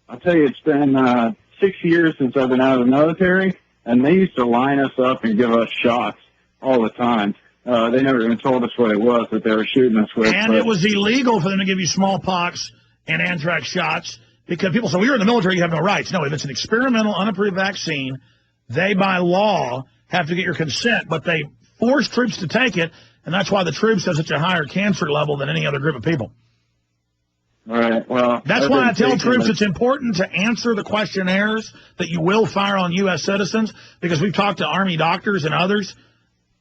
I'll tell you, it's been 6 years since I've been out of the military, and they used to line us up and give us shots all the time. They never even told us what it was that they were shooting us with. And it was illegal for them to give you smallpox and anthrax shots because people say, well, you're in the military, you have no rights. No, if it's an experimental, unapproved vaccine, they, by law, have to get your consent, but they force troops to take it, and that's why the troops have such a higher cancer level than any other group of people. All right, well, that's why I tell troops it's important to answer the questionnaires that you will fire on U.S. citizens, because we've talked to Army doctors and others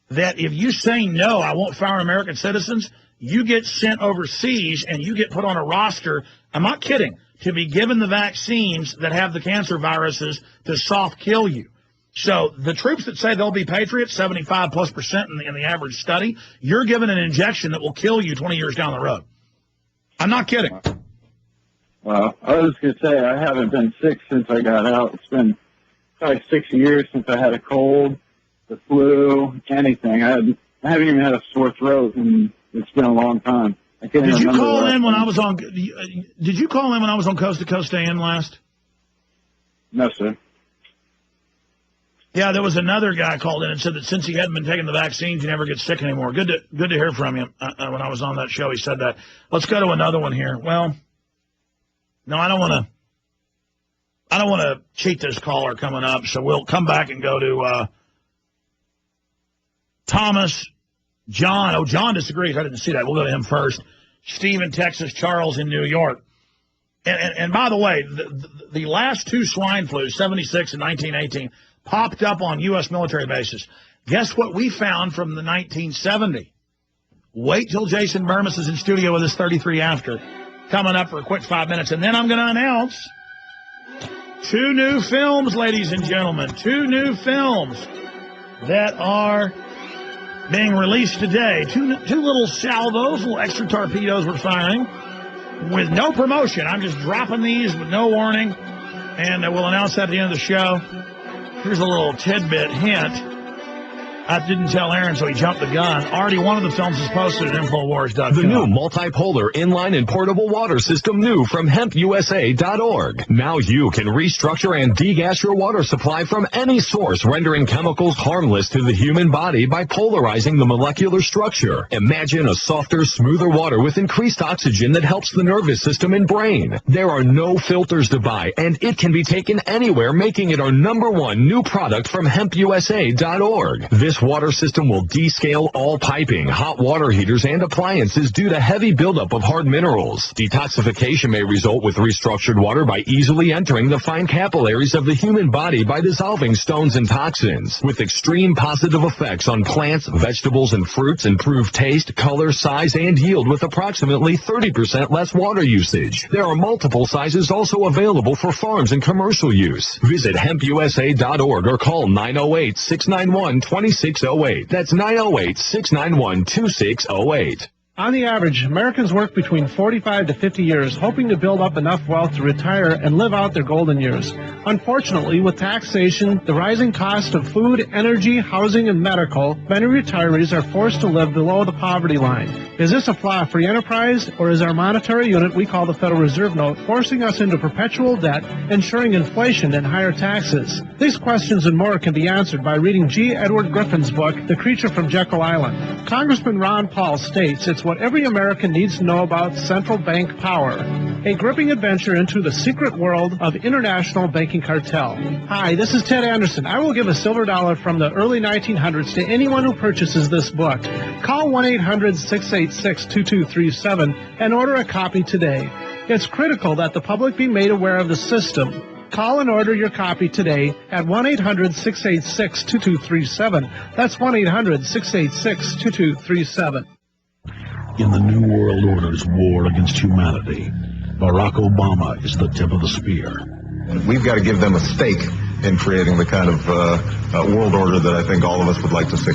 that if you say no, I won't fire American citizens, you get sent overseas and you get put on a roster, I'm not kidding, to be given the vaccines that have the cancer viruses to soft kill you. So the troops that say they'll be patriots, 75+% in the average study, you're given an injection that will kill you 20 years down the road. I'm not kidding. Well, I was going to say, I haven't been sick since I got out. It's been probably 6 years since I had a cold, the flu, anything. I haven't even had a sore throat, and it's been a long time. I can't Did you remember call in when I was on? Did you call in when I was on Coast to Coast AM last? No, sir. Yeah, there was another guy called in and said that since he hadn't been taking the vaccines, he never gets sick anymore. Good to hear from you. When I was on that show, he said that. Let's go to another one here. Well, no, I don't want to cheat this caller coming up, so we'll come back and go to Thomas, John. Oh, John disagrees. I didn't see that. We'll go to him first. Steve in Texas, Charles in New York. And by the way, the last two swine flus, 76 and 1918, popped up on U.S. military bases. Guess what we found from the 1970? Wait till Jason Burmis is in studio with us 33 after. Coming up for a quick 5 minutes. And then I'm going to announce 2 new films, ladies and gentlemen. 2 new films that are being released today. Two little salvos, little extra torpedoes we're firing with no promotion. I'm just dropping these with no warning. And we'll announce that at the end of the show. Here's a little tidbit hint. I didn't tell Aaron, so he jumped the gun. Already one of the films is posted at Infowars.com. The new multipolar inline and portable water system new from hempusa.org. Now you can restructure and degas your water supply from any source, rendering chemicals harmless to the human body by polarizing the molecular structure. Imagine a softer, smoother water with increased oxygen that helps the nervous system and brain. There are no filters to buy, and it can be taken anywhere, making it our #1 new product from hempusa.org. This water system will descale all piping, hot water heaters, and appliances due to heavy buildup of hard minerals. Detoxification may result with restructured water by easily entering the fine capillaries of the human body by dissolving stones and toxins. With extreme positive effects on plants, vegetables, and fruits, improve taste, color, size, and yield with approximately 30% less water usage. There are multiple sizes also available for farms and commercial use. Visit hempusa.org or call 908-691-2608. That's 908-691-2608. On the average, Americans work between 45 to 50 years, hoping to build up enough wealth to retire and live out their golden years. Unfortunately, with taxation, the rising cost of food, energy, housing, and medical, many retirees are forced to live below the poverty line. Is this a flaw of free enterprise, or is our monetary unit we call the Federal Reserve Note forcing us into perpetual debt, ensuring inflation and higher taxes? These questions and more can be answered by reading G. Edward Griffin's book, The Creature from Jekyll Island. Congressman Ron Paul states it's what every American needs to know about central bank power, a gripping adventure into the secret world of international banking cartel. Hi, this is Ted Anderson. I will give a silver dollar from the early 1900s to anyone who purchases this book. Call 1-800-686-2237 and order a copy today. It's critical that the public be made aware of the system. Call and order your copy today at 1-800-686-2237. That's 1-800-686-2237. In the New World Order's war against humanity, Barack Obama is the tip of the spear. We've got to give them a stake in creating the kind of world order that I think all of us would like to see.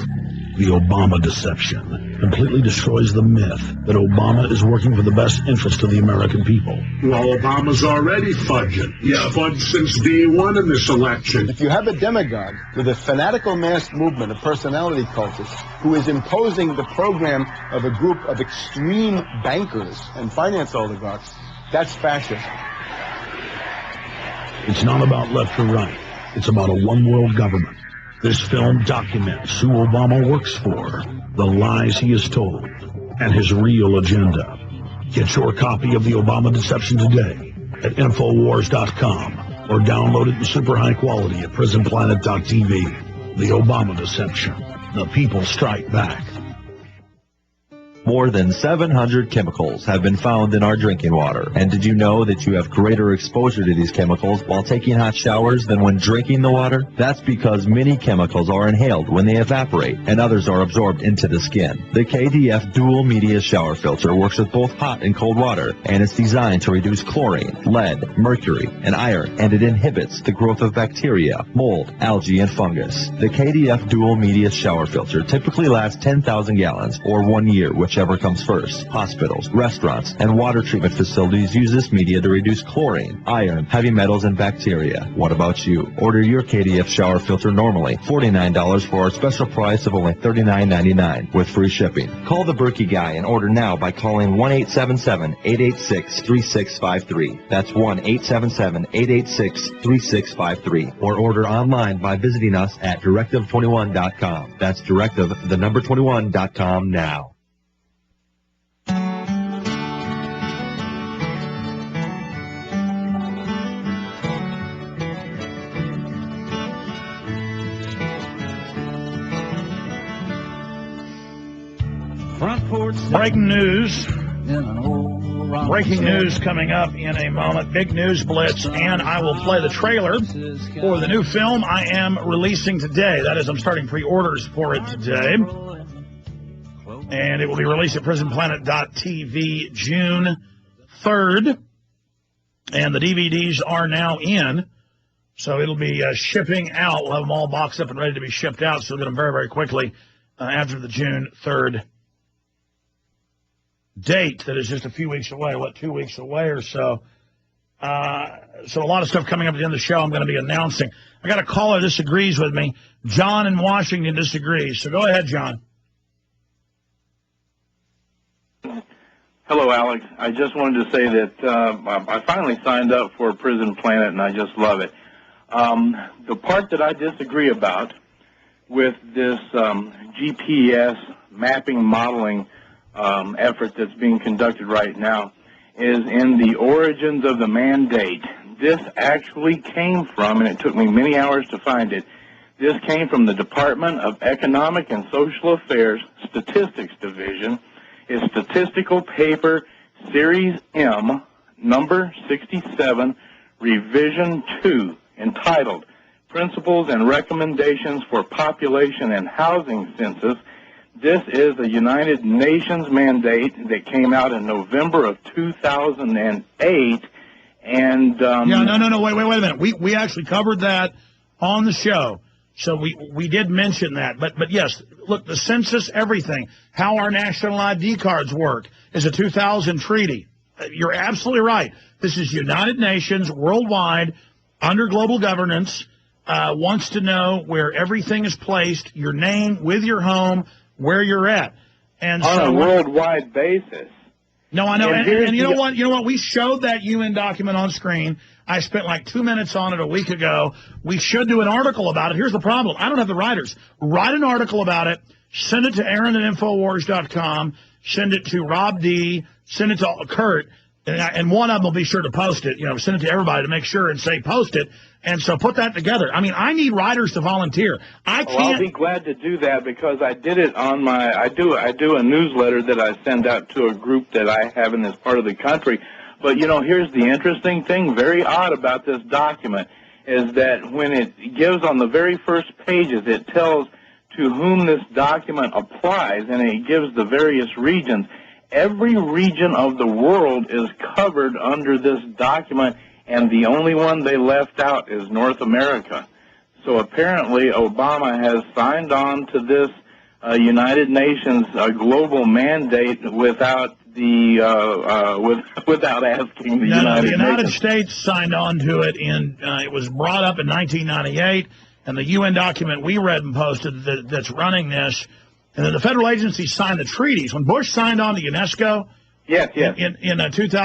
The Obama deception completely destroys the myth that Obama is working for the best interest of the American people. Well, Obama's already fudging. He's fudged since day one in this election. If you have a demagogue with a fanatical mass movement of personality cultists who is imposing the program of a group of extreme bankers and finance oligarchs, that's fascism. It's not about left or right. It's about a one-world government. This film documents who Obama works for, the lies he has told, and his real agenda. Get your copy of The Obama Deception today at Infowars.com or download it in super high quality at PrisonPlanet.tv. The Obama Deception. The people strike back. More than 700 chemicals have been found in our drinking water. And did you know that you have greater exposure to these chemicals while taking hot showers than when drinking the water? That's because many chemicals are inhaled when they evaporate, and others are absorbed into the skin. The KDF Dual Media Shower Filter works with both hot and cold water, and it's designed to reduce chlorine, lead, mercury, and iron, and it inhibits the growth of bacteria, mold, algae, and fungus. The KDF Dual Media Shower Filter typically lasts 10,000 gallons, or 1 year, whichever comes first. Hospitals, restaurants, and water treatment facilities use this media to reduce chlorine, iron, heavy metals, and bacteria. What about you? Order your KDF shower filter normally $49 for our special price of only $39.99 with free shipping. Call the Berkey Guy and order now by calling 1-877-886-3653. That's 1-877-886-3653. Or order online by visiting us at Directive21.com. That's Directive21.com now. Breaking news. Breaking news coming up in a moment. Big news blitz, and I will play the trailer for the new film I am releasing today. That is, I'm starting pre-orders for it today. And it will be released at PrisonPlanet.tv June 3rd. And the DVDs are now in. So it'll be shipping out. We'll have them all boxed up and ready to be shipped out. So we'll get them very, very quickly after the June 3rd date. That is just a few weeks away, 2 weeks away or so. So a lot of stuff coming up at the end of the show I'm going to be announcing. I got a caller disagrees with me. John in Washington disagrees. So go ahead, John. Hello, Alex. I just wanted to say that I finally signed up for Prison Planet, and I just love it. The part that I disagree about with this GPS mapping modeling effort that's being conducted right now is in the origins of the mandate. This actually came from, and it took me many hours to find it, this came from the Department of Economic and Social Affairs Statistics Division. It's Statistical Paper Series M, number 67, Revision 2, entitled Principles and Recommendations for Population and Housing Census. This is a United Nations mandate that came out in November of 2008. And no, wait a minute. We actually covered that on the show. So we did mention that. But yes, look, the census, everything, how our national ID cards work is a 2000 treaty. You're absolutely right. This is United Nations worldwide under global governance, wants to know where everything is placed, your name with your home, where you're at. And on a worldwide basis. No, I know. And you know what? You know what? We showed that UN document on screen. I spent like 2 minutes on it a week ago. We should do an article about it. Here's the problem. I don't have the writers. Write an article about it. Send it to Aaron at Infowars.com. Send it to Rob D. Send it to Kurt. And one of them will be sure to post it. Send it to everybody to make sure and say post it. And so put that together. I mean, I need writers to volunteer. I can't. I'll be glad to do that because I did it on my. I do a newsletter that I send out to a group that I have in this part of the country. But here's the interesting thing, very odd about this document, is that when it gives on the very first pages, it tells to whom this document applies, and it gives the various regions. Every region of the world is covered under this document, and the only one they left out is North America. So apparently Obama has signed on to this United Nations global mandate without without asking the United Nations. States signed on to it, and it was brought up in 1998, and the UN document we read and posted that's running this, and then the federal agencies signed the treaties. When Bush signed on to UNESCO yes. in 2000.